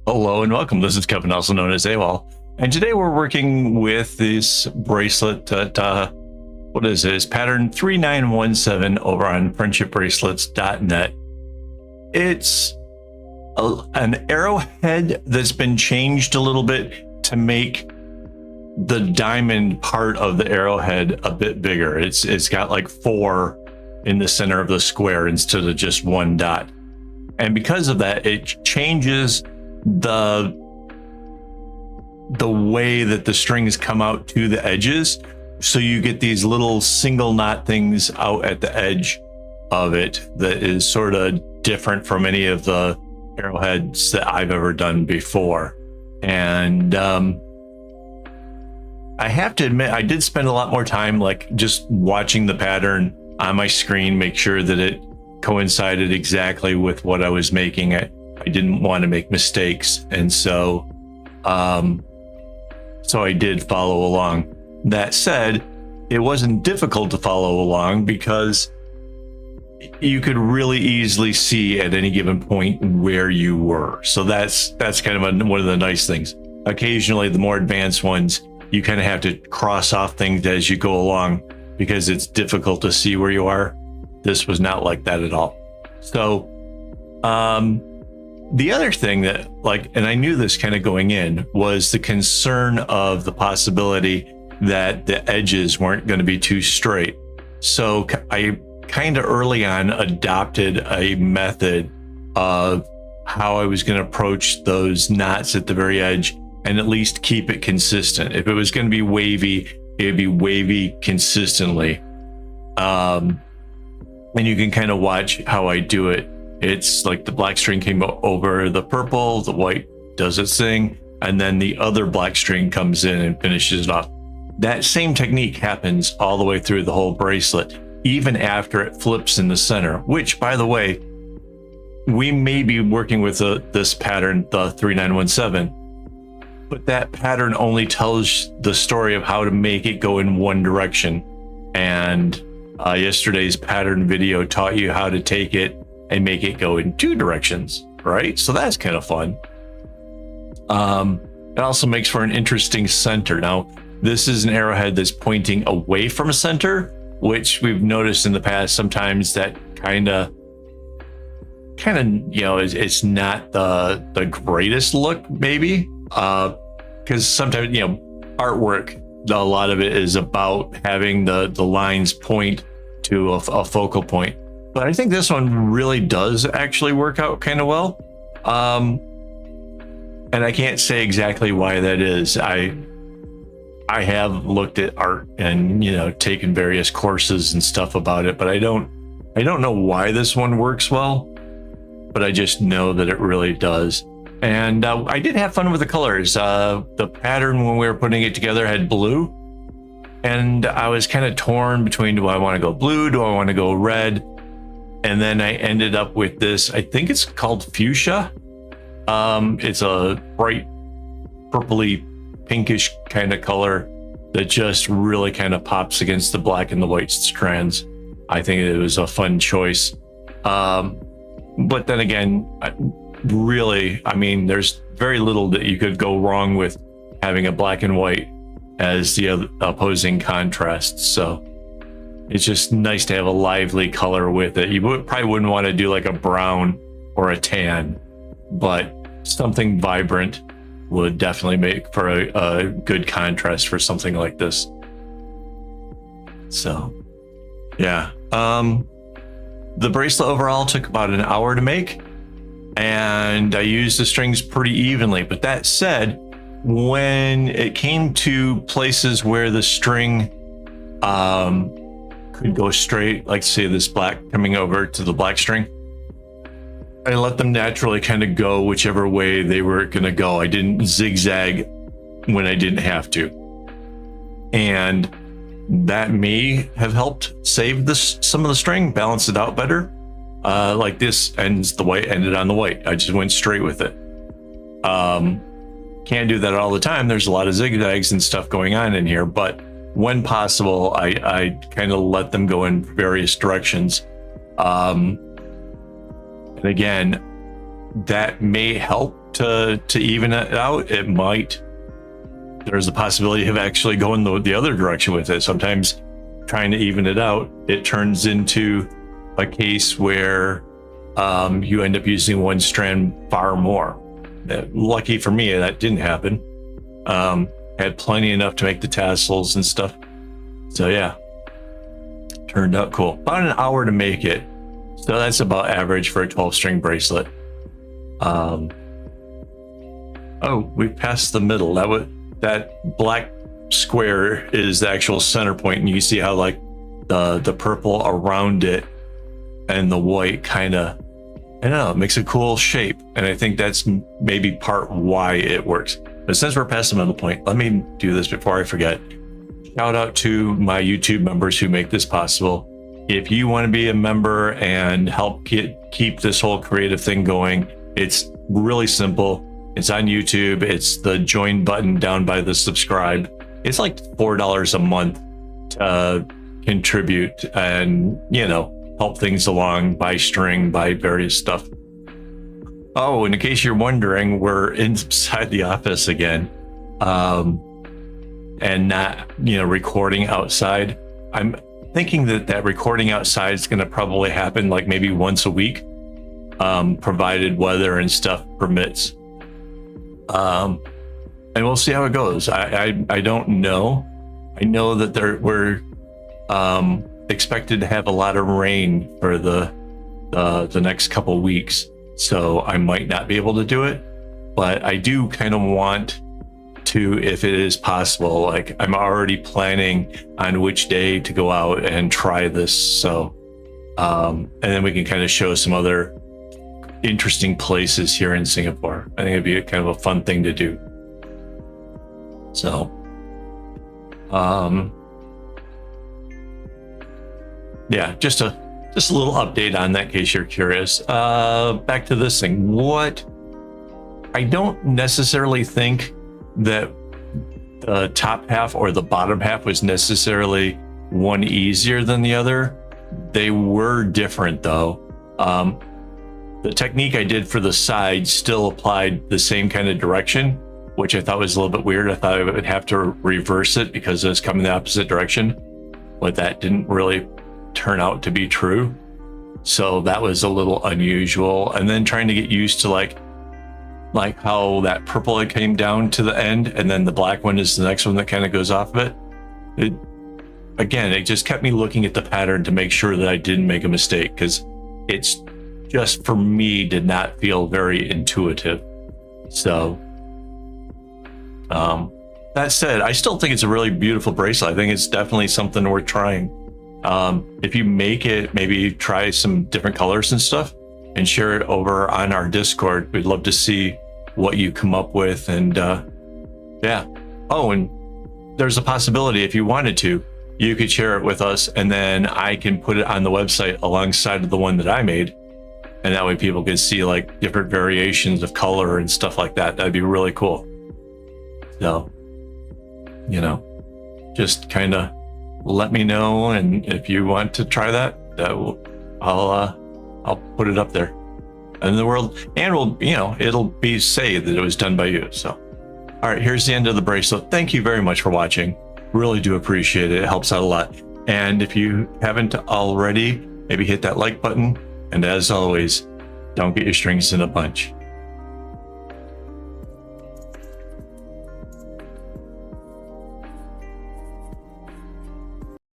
Hello and welcome. This is Kevin, also known as AWOL. And today we're working with this bracelet that, what is this? Pattern 3917 over on friendshipbracelets.net. It's an arrowhead that's been changed a little bit to make the diamond part of the arrowhead a bit bigger. It's got like 4 in the center of the square instead of just 1 dot. And because of that, it changes the way that the strings come out to the edges, so you get these little single knot things out at the edge of it that is sort of different from any of the arrowheads that I've ever done before. And I have to admit, I did spend a lot more time like just watching the pattern on my screen, make sure that it coincided exactly with what I was making. I didn't want to make mistakes, and so I did follow along. That said, it wasn't difficult to follow along because you could really easily see at any given point where you were. So that's kind of one of the nice things. Occasionally, the more advanced ones, you kind of have to cross off things as you go along because it's difficult to see where you are. This was not like that at all. So, the other thing that and I knew this kind of going in, was the concern of the possibility that the edges weren't going to be too straight. So I kind of early on adopted a method of how I was going to approach those knots at the very edge and at least keep it consistent. If it was going to be wavy, it would be wavy consistently. And you can kind of watch how I do it. It's like the black string came over the purple, the white does its thing, and then the other black string comes in and finishes it off. That same technique happens all the way through the whole bracelet, even after it flips in the center, which, by the way, we may be working with this pattern, the 3917, but that pattern only tells the story of how to make it go in one direction. And yesterday's pattern video taught you how to take it and make it go in 2 directions, right? So that's kind of fun. It also makes for an interesting center. Now, this is an arrowhead that's pointing away from center, which we've noticed in the past. Sometimes that kind of, it's not the greatest look, maybe, because sometimes, artwork, a lot of it is about having the lines point to a focal point. But I think this one really does actually work out kind of well. And I can't say exactly why that is. I have looked at art and, taken various courses and stuff about it, but I don't know why this one works well, but I just know that it really does. And I did have fun with the colors. The pattern when we were putting it together had blue, and I was kind of torn between, do I want to go blue? Do I want to go red? And then I ended up with this, I think it's called fuchsia. It's a bright purpley pinkish kind of color that just really kind of pops against the black and the white strands. I think it was a fun choice. But then again, really, there's very little that you could go wrong with having a black and white as the opposing contrasts. So it's just nice to have a lively color with it. You probably wouldn't want to do like a brown or a tan, but something vibrant would definitely make for a good contrast for something like this. So, yeah. The bracelet overall took about an hour to make, and I used the strings pretty evenly. But that said, when it came to places where the string could go straight, like say this black coming over to the black string, I let them naturally kind of go whichever way they were going to go. I didn't zigzag when I didn't have to. And that may have helped save some of the string, balance it out better. Like this ends the white, ended on the white. I just went straight with it. Can't do that all the time. There's a lot of zigzags and stuff going on in here, but when possible, I kind of let them go in various directions. And again, that may help to even it out, it might. There's a possibility of actually going the other direction with it. Sometimes trying to even it out, it turns into a case where you end up using one strand far more. Lucky for me, that didn't happen. Had plenty enough to make the tassels and stuff. So yeah, turned out cool. About an hour to make it. So that's about average for a 12-string bracelet. Oh, we passed the middle. That black square is the actual center point, and you see how like the purple around it and the white kind of, I don't know, it makes a cool shape. And I think that's maybe part why it works. But since we're past the middle point, let me do this before I forget. Shout out to my YouTube members who make this possible. If you want to be a member and help keep this whole creative thing going, it's really simple. It's on YouTube. It's the join button down by the subscribe. It's like $4 a month to contribute and, you know, help things along, buy string, buy various stuff. Oh, and in case you're wondering, we're inside the office again, and not, you know, recording outside. I'm thinking that recording outside is going to probably happen like maybe once a week, provided weather and stuff permits. And we'll see how it goes. I don't know. I know that we're expected to have a lot of rain for the next couple weeks, so I might not be able to do it, but I do kind of want to, if it is possible. Like, I'm already planning on which day to go out and try this, so and then we can kind of show some other interesting places here in Singapore. I think it'd be kind of a fun thing to do. So yeah, just a little update on that in case you're curious. Back to this thing. What I don't necessarily think that the top half or the bottom half was necessarily one easier than the other. They were different though. The technique I did for the sides still applied the same kind of direction, which I thought was a little bit weird. I thought I would have to reverse it because it was coming the opposite direction, but that didn't really turn out to be true. So that was a little unusual. And then trying to get used to like how that purple came down to the end and then the black one is the next one that kind of goes off of it. It just kept me looking at the pattern to make sure that I didn't make a mistake, because it's just, for me, did not feel very intuitive. So that said, I still think it's a really beautiful bracelet. I think it's definitely something worth trying. If you make it, maybe try some different colors and stuff and share it over on our Discord. We'd love to see what you come up with. And yeah. Oh, and there's a possibility, if you wanted to, you could share it with us, and then I can put it on the website alongside of the one that I made. And that way people can see like different variations of color and stuff like that. That'd be really cool. So, you know, just kind of let me know. And if you want to try that, I'll put it up there in the world, and we'll, you know, it'll be say that it was done by you. So, all right, here's the end of the bracelet. Thank you very much for watching. Really do appreciate it. It helps out a lot. And if you haven't already, maybe hit that like button. And as always, don't get your strings in a bunch.